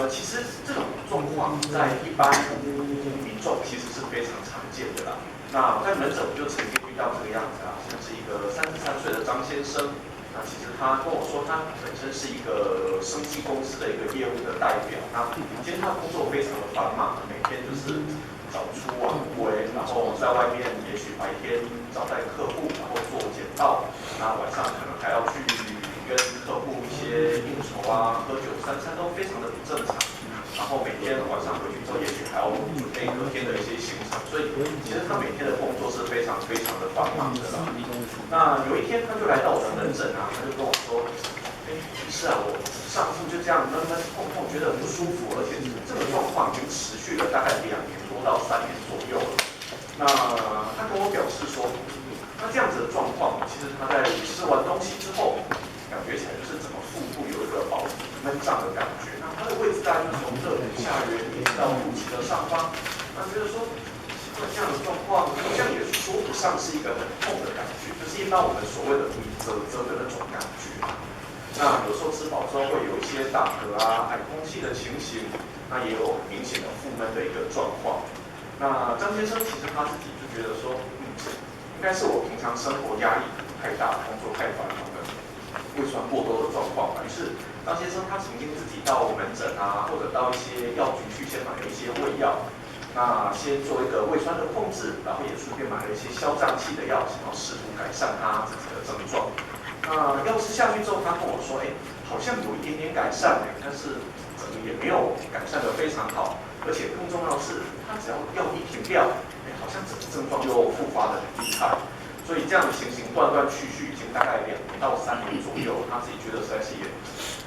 其实这种状况在一般民众其实是非常常见的啦。那在门诊我就曾经遇到这个样子啊，像是一个33岁的张先生，那其实他跟我说他本身是一个生技公司的一个业务的代表，那其实他的工作非常的繁忙，每天就是早出晚归，然后在外面也许白天招待客户，然后做简报，那晚上可能还要去跟客户一些应酬啊、喝酒，三餐都非常的不正常。然后每天晚上回去之后，也许还要准备隔天的一些行程，所以其实他每天的工作是非常非常的繁忙的啦。那有一天他就来到我的门诊啊，他就跟我说：“是啊，我上腹就这样闷闷痛痛，觉得不舒服，而且这个状况已经持续了大概2年多到3年左右了。”那他跟我表示说，那这样子的状况，其实他在吃完东西之后，感觉起来就是整个腹部有一个饱闷胀的感觉。那它的位置大概就是从肋骨下缘一直到肚脐的上方。那觉得说，这样的状况好像也说不上是一个很痛的感觉，就是一般我们所谓的肚子啧的那种感觉。那有时候吃饱之后会有一些打嗝啊、排空气的情形，那也有很明显的腹闷的一个状况。那张先生其实他自己就觉得说，应该是我平常生活压力太大，工作太繁忙了，胃酸过多的状况。于是张先生他曾经自己到门诊啊，或者到一些药局去先买了一些胃药，那先做一个胃酸的控制，然后也顺便买了一些消胀气的药，想要试图改善他自己的症状。那药吃下去之后，他跟我说，好像有一点点改善，但是也没有改善得非常好，而且更重要的是，他只要药一停掉，好像整个症状又复发得很厉害。所以这样的情形断断续续已经大概2年到3年左右，他自己觉得实在是也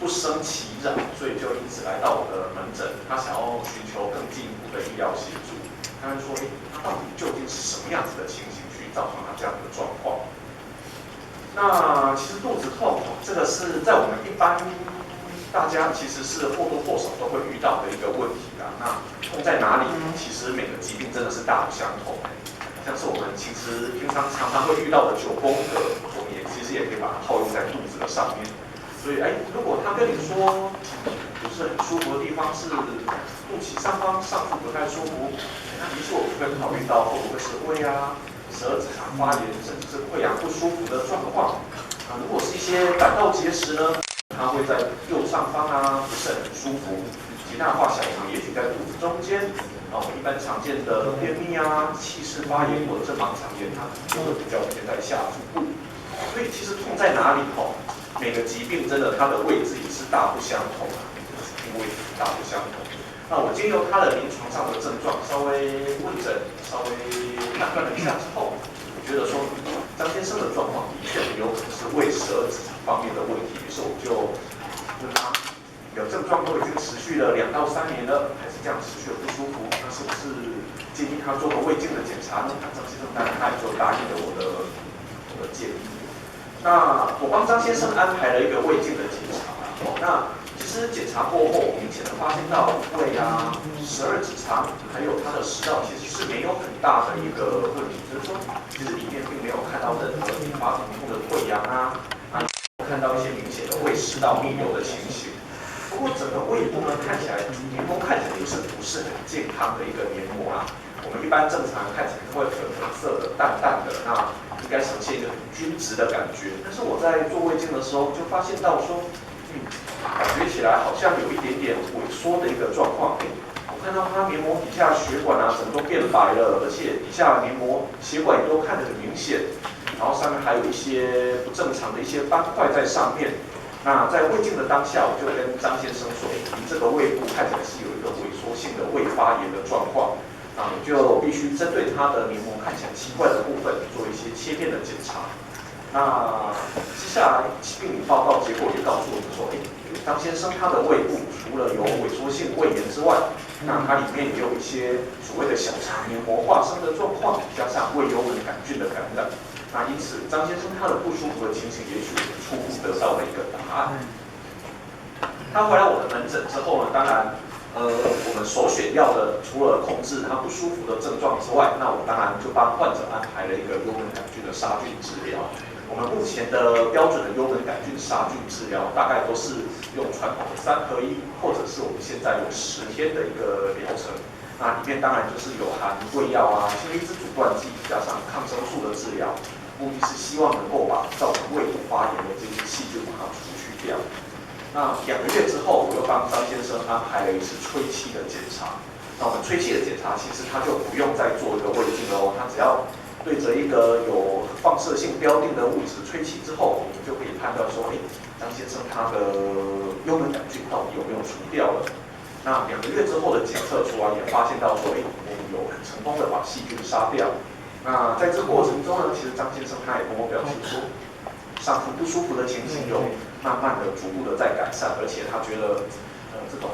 不胜其扰，所以就因此来到我的门诊，他想要寻求更进一步的医疗协助。他就说，他到底究竟是什么样子的情形去造成他这样的状况？那其实肚子痛，这个是在我们一般大家其实是或多或少都会遇到的一个问题啦。那痛在哪里？其实每个疾病真的是大不相同。像是我们其实平常常会遇到的9宫格，我们其实也可以把它套用在肚子的上面。所以，如果他跟你说不是很舒服的地方是肚脐上方上腹不太舒服，那于是我们会考虑到会不会是胃啊、十二指肠发炎，甚至是溃疡不舒服的状况。如果是一些胆道结石呢，它会在右上方啊，不是很舒服。其他的话，小肠也许在肚子中间。我们一般常见的便秘啊、气室发炎或者是盲肠炎，它就会比较偏在下腹部。所以其实痛在哪里？每个疾病真的它的位置也是大不相同啊，疾病位置大不相同。那我经由他的临床上的症状稍微问诊，稍微判断了一下之后，我觉得说张先生的状况的确有可能是胃12指肠方面的问题，于是我就问他。有症状都已经持续了2到3年了，还是这样持续的不舒服，那是不是建议他做个胃镜的检查呢？那张先生当然他也就答应了我的建议。那我帮张先生安排了一个胃镜的检查。那其实检查过后，明显的发现到胃啊、12指肠还有他的食道其实是没有很大的一个问题，就是说其实里面并没有看到任何引发疼痛的溃疡啊，看到一些明显的胃食道逆流的情形。不过整个胃部呢，看起来黏膜看起来就是不是很健康的一个黏膜啦。我们一般正常看起来会粉粉色的、淡淡的，那应该呈现一个很均质的感觉。但是我在做胃镜的时候就发现到说，感觉起来好像有一点点萎缩的一个状况。我看到它黏膜底下血管啊，整个都变白了，而且底下黏膜血管也都看得很明显，然后上面还有一些不正常的一些斑块在上面。那在胃镜的当下，我就跟张先生说，你这个胃部看起来是有一个萎缩性的胃发炎的状况，那我就必须针对他的黏膜看起来奇怪的部分做一些切片的检查。那接下来病理报告结果也告诉我们说，张先生他的胃部除了有萎缩性胃炎之外，那它里面也有一些所谓的小肠黏膜化生的状况，加上胃幽门杆菌的感染。那因此，张先生他的不舒服的情形，也许初步得到了一个答案。他回来我的门诊之后呢，当然，我们首选要的除了控制他不舒服的症状之外，那我当然就帮患者安排了一个幽门杆菌的杀菌治疗。我们目前的标准的幽门杆菌杀菌治疗，大概都是用传统的3合1，或者是我们现在有10天的一个疗程。那里面当然就是有含胃药啊、氢离子阻断剂，加上抗生素的治疗，目的是希望能够把造成胃部发炎的这些细菌把它除去掉。那2个月之后，我又帮张先生安排了一次吹气的检查。那我们吹气的检查，其实他就不用再做一个胃镜了哦，他只要对着一个有放射性标定的物质吹气之后，我们就可以判断说，张先生他的幽门杆菌到底有没有除掉了。那2个月之后的检测出来也发现到说，我们有很成功的把细菌杀掉。那在这个过程中呢，其实张先生他也跟我表示说，上腹不舒服的情形有慢慢的、逐步的在改善，而且他觉得。这种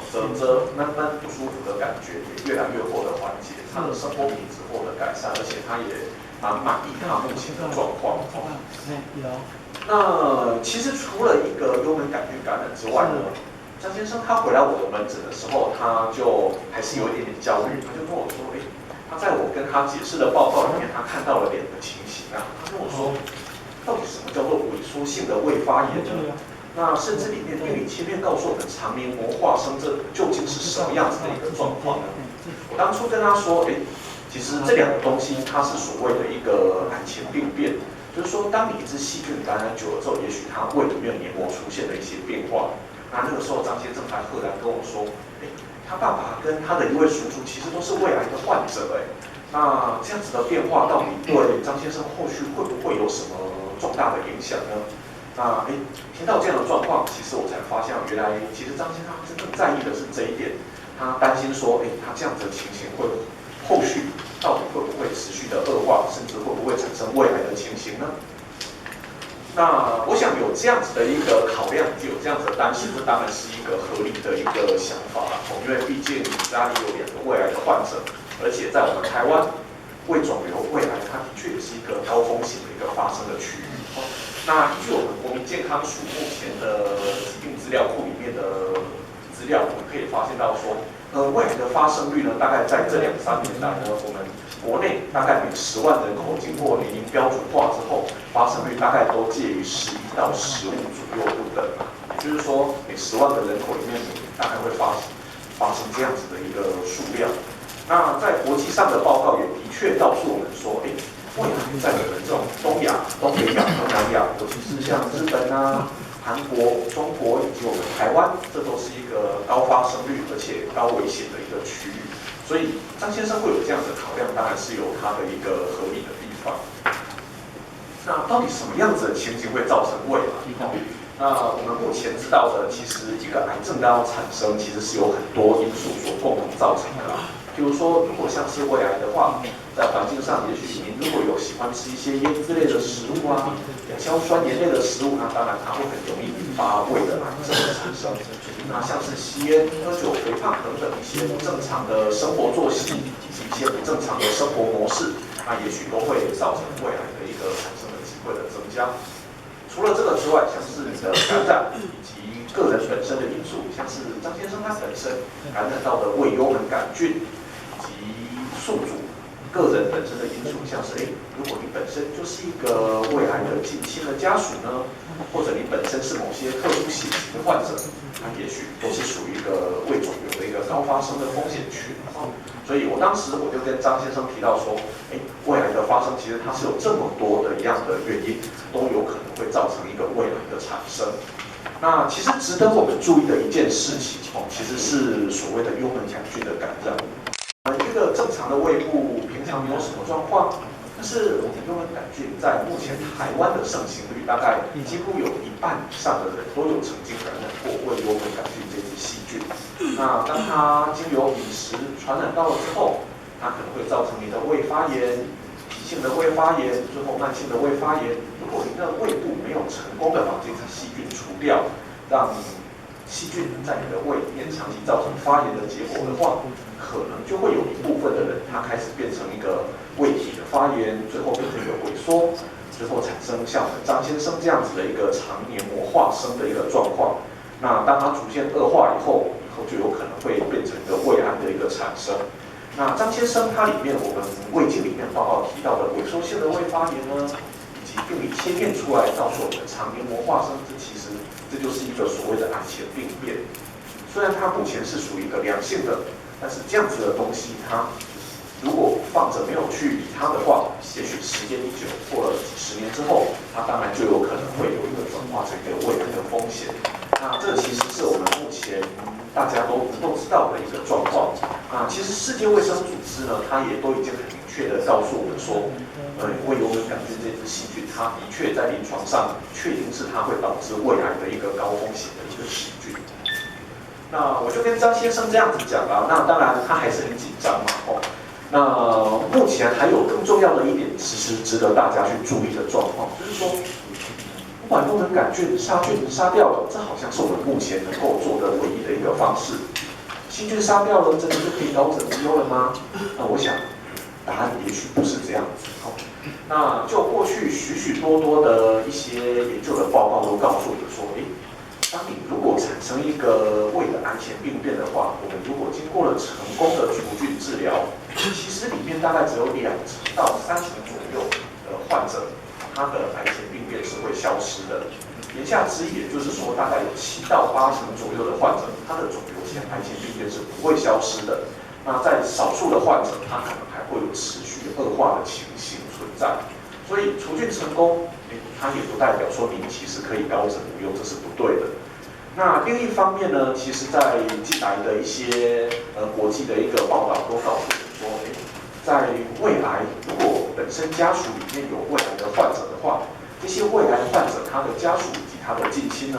闷不舒服的感觉也越来越获得缓解，他的生活品质获得改善，而且他也蛮满意他目前的状况。那其实除了一个幽门杆菌感染之外呢，张先生他回来我的门诊的时候，他就还是有一点点焦虑，他就跟我说，他在我跟他解释的报告里面，他看到了脸的情形啊，他跟我说，到底什么叫做萎缩性的胃发炎呢？那甚至里面病理切片告诉我们肠黏膜化生这究竟是什么样子的一个状况呢？我当初跟他说，其实这2个东西它是所谓的一个癌前病变，就是说当你一只细菌感染久了之后，也许它胃里面黏膜出现了一些变化。那个时候张先生还赫然跟我说，他爸爸跟他的一位叔叔其实都是胃癌的患者，那这样子的变化到底对张先生后续会不会有什么重大的影响呢？那听到这样的状况，其实我才发现，原来其实张先生真正在意的是这一点，他担心说，他这样子的情形会后续到底会不会持续的恶化，甚至会不会产生胃癌的情形呢？那我想有这样子的一个考量，有这样子的担心，这当然是一个合理的一个想法啦。因为毕竟家里有2个胃癌的患者，而且在我们台湾，胃肿瘤、胃癌它的确也是一个高风险的一个发生的区域。那依据我们国民健康署目前的疾病资料库里面的资料，我们可以发现到说，胃癌的发生率呢，大概在这2-3年来呢，我们国内大概每10万人口经过年龄标准化之后，发生率大概都介于11到15左右不等。也就是说，每10万个人口里面，大概会发生这样子的一个数量。那在国际上的报告也的确告诉我们说，胃癌在我们这种东亚、东北亚、东南亚，尤其是像日本啊、韩国、中国以及我们台湾，这都是一个高发生率而且高危险的一个区域。所以张先生会有这样的考量，当然是有他的一个合理的地方。那到底什么样子的情形会造成胃癌？那我们目前知道的，其实一个癌症的要产生，其实是有很多因素所共同造成的啦。比如说，如果像是胃癌的话，在环境上，也许您如果有喜欢吃一些腌制类的食物啊、亚硝酸盐类的食物，那当然它会很容易引发胃的癌症的产生。那像是吸烟、喝酒、肥胖等等一些不正常的生活作息，以及一些不正常的生活模式，那也许都会造成胃癌的一个产生的机会的增加。除了这个之外，像是你的感染以及个人本身的因素，像是张先生他本身感染到的胃幽门杆菌。宿主个人本身的因素，像是如果你本身就是一个胃癌的近亲的家属呢，或者你本身是某些特殊血型的患者，那也许都是属于一个胃肿瘤的一个高发生的风险区。所以我当时我就跟张先生提到说，胃癌的发生其实它是有这么多的一样的原因，都有可能会造成一个胃癌的产生。那其实值得我们注意的一件事情其实是所谓的幽门杆菌的感染。一个正常的胃部平常没有什么状况，但是我们幽门杆菌在目前台湾的盛行率，大概几乎有1半以上的人都有曾经感染过胃幽门杆菌这支细菌。那当它经由饮食传染到了之后，它可能会造成你的胃发炎、急性的胃发炎，最后慢性的胃发炎。如果你的胃部没有成功的把这支细菌除掉，让细菌在你的胃里面长期造成发炎的结果的话，可能就会有一部分的人，他开始变成一个胃体的发炎，最后变成一个萎缩，最后产生像我们张先生这样子的一个肠黏膜化生的一个状况。那当它逐渐恶化以后就有可能会变成一个胃癌的一个产生。那张先生他里面我们胃镜里面报告提到的萎缩性的胃发炎呢，以疾病理切片出来，到时候我们肠黏膜化生，这就是一个所谓的癌前病变。虽然它目前是属于一个良性的，但是这样子的东西，它如果放着没有去理它的话，也许时间一久，过了几十年之后，它当然就有可能会有一个转化成一个胃癌的风险。那这其实是我们目前大家都能够知道的一个状况。其实世界卫生组织呢，它也都已经很明确的告诉我们说，胃幽门杆菌这支细菌，它的确在临床上确定是它会导致胃癌的一个高风险的一个细菌。那我就跟张先生这样子讲啦，那当然他还是很紧张嘛，那目前还有更重要的一点，其实值得大家去注意的状况，就是说，不管幽门杆菌杀掉了，这好像是我们目前能够做的唯一的一个方式。细菌杀掉了，真的就可以高枕无忧了吗？那我想，答案也许不是这样子。那就过去许许多多的一些研究的报告都告诉我们说，当你如果产生一个胃的癌前病变的话，我们如果经过了成功的除菌治疗，其实里面大概只有2成到3成左右的患者，他的癌前病变是会消失的。言下之意，也就是说，大概有7到8成左右的患者，他的肿瘤前癌前病变是不会消失的。那在少数的患者，他可能还会有持续恶化的情形存在。所以除菌成功，它也不代表说您其实可以高枕无忧，这是不对的。那另一方面呢，其实在近来的一些国际的一个报道都告诉我们说，在胃癌如果本身家属里面有胃癌的患者的话，这些胃癌患者他的家属以及他的近亲呢，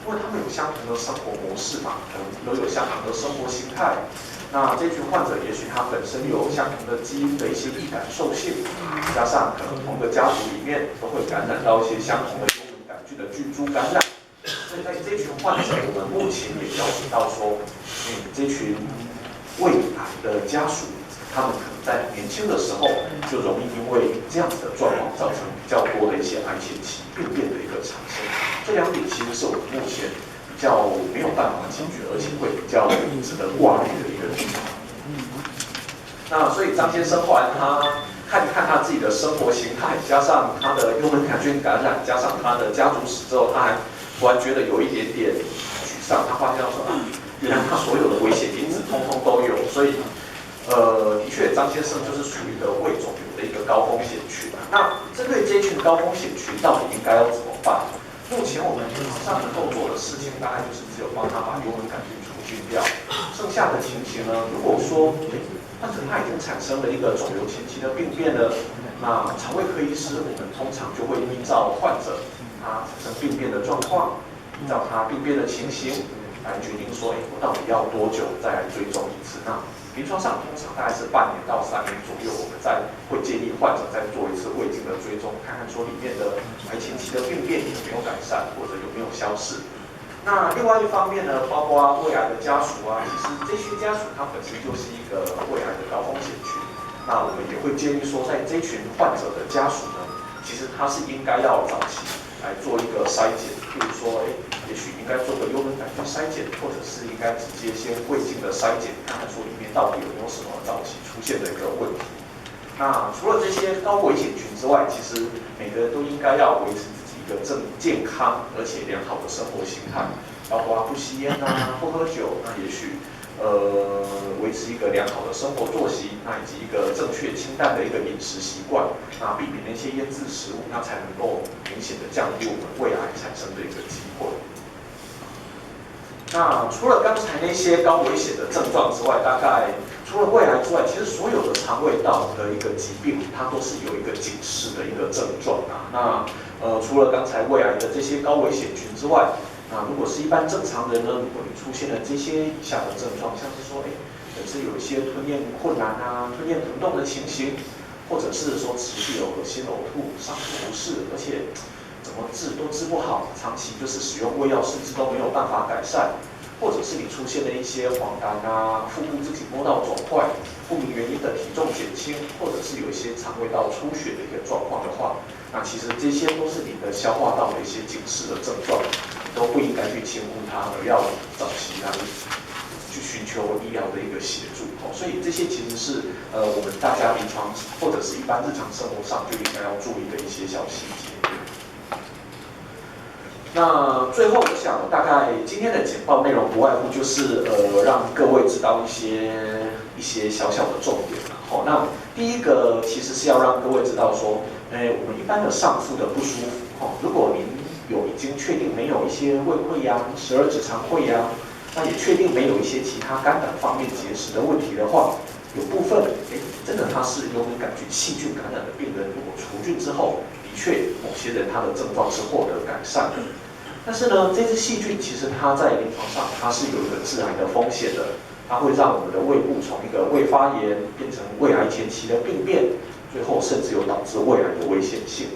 因为他们有相同的生活模式嘛，可能都有相同的生活形态。那这群患者也许他本身有相同的基因的一些易感受性，加上可能同个家族里面都会感染到一些相同的幽门杆菌的菌株感染。所以在这群患者，我们目前也了解到说，这群胃癌的家属，他们可能在年轻的时候就容易因为这样子的状况，造成比较多的一些癌前期病变的一个产生。这2点其实是我们目前比较没有办法解决，而且会比较值得挂虑的一个地方。那所以张先生后来他看一看他自己的生活形态，加上他的幽门杆菌感染，加上他的家族史之后，他还突然觉得有一点点沮丧。他发现说原来他所有的危险因子通通都有，所以的确张先生就是属于一个胃肿瘤的一个高风险群。那针对这群高风险群，到底应该要怎么办？目前我们临床上能够做的事情，大概就是只有帮他把幽门杆菌除菌掉。剩下的情形呢，如果说患者他已经产生了一个肿瘤前期的病变了，那肠胃科医师我们通常就会依照患者他产生病变的状况，依照他病变的情形来决定说，我到底要多久再来追踪一次？那临床上通常大概是半年到3年左右，我们会建议患者再做一次胃镜的追踪，看看说里面的癌前期的病变有没有改善，或者有没有消逝。那另外一方面呢，包括胃癌的家属啊，其实这群家属他本身就是一个胃癌的高风险群。那我们也会建议说，在这群患者的家属呢，其实他是应该要早期来做一个筛检，譬如说，也许应该做个幽门杆菌筛检，或者是应该直接先胃镜的筛检，看看说里面到底有没有什么早期出现的一个问题。那除了这些高危险群之外，其实每个人都应该要维持自己一个健康而且良好的生活形态，包括不吸烟啊，不喝酒，那也许维持一个良好的生活作息，那以及一个正确清淡的一个饮食习惯，那避免那些腌制食物，那才能够明显的降低我们胃癌产生的一个机会。那除了刚才那些高危险的症状之外，大概除了胃癌之外，其实所有的肠胃道的一个疾病，它都是有一个警示的一个症状啊。那除了刚才胃癌的这些高危险群之外，那如果是一般正常人呢，如果你出现了这些以下的症状，像是说，本身有一些吞咽困难啊、吞咽疼痛的情形，或者是说持续有恶心呕吐、上吐不适，而且怎么治都治不好，长期就是使用胃药甚至都没有办法改善，或者是你出现了一些黄疸啊、腹部自己摸到肿块、不明原因的体重减轻，或者是有一些肠胃道出血的一个状况的话，那其实这些都是你的消化道的一些警示的症状，都不应该去轻忽它，而要早期来去寻求求医疗的一个协助。所以这些其实是我们大家临床或者是一般日常生活上就应该要注意的一些小细节。那最后，我想大概今天的简报内容不外乎就是让各位知道一些小小的重点啦。那第一个其实是要让各位知道说，我们一般的上腹的不舒服，如果您已经确定没有一些胃溃疡、十二指肠溃疡，那也确定没有一些其他肝胆方面结石的问题的话，有部分真的他是有感觉细菌感染的病人，如果除菌之后，的确某些人他的症状是获得改善的。但是呢，这支细菌其实它在临床上它是有一个致癌的风险的，它会让我们的胃部从一个胃发炎变成胃癌前期的病变，最后甚至有导致胃癌的危险性。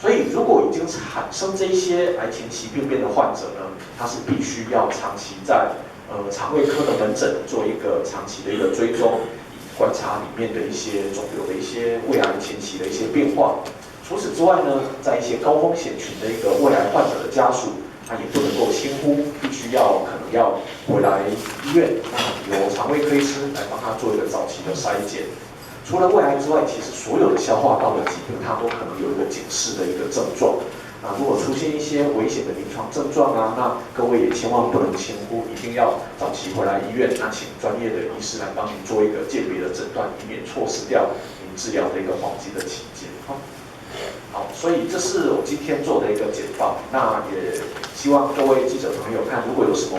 所以，如果已经产生这些癌前期病变的患者呢，他是必须要长期在肠胃科的门诊做一个长期的一个追踪，观察里面的一些肿瘤的一些胃癌前期的一些变化。除此之外呢，在一些高风险群的一个胃癌患者的家属，他也不能够轻忽，必须可能要回来医院，由肠胃科医师来帮他做一个早期的筛检。除了胃癌之外，其实所有的消化道的疾病，它都可能有一个警示的一个症状。如果出现一些危险的临床症状啊，那各位也千万不能轻忽，一定要早期回来医院，请专业的医师来帮您做一个鉴别的诊断，以免错失掉您治疗的一个黄金的期间。好，所以这是我今天做的一个简报，那也希望各位记者朋友看，如果有什么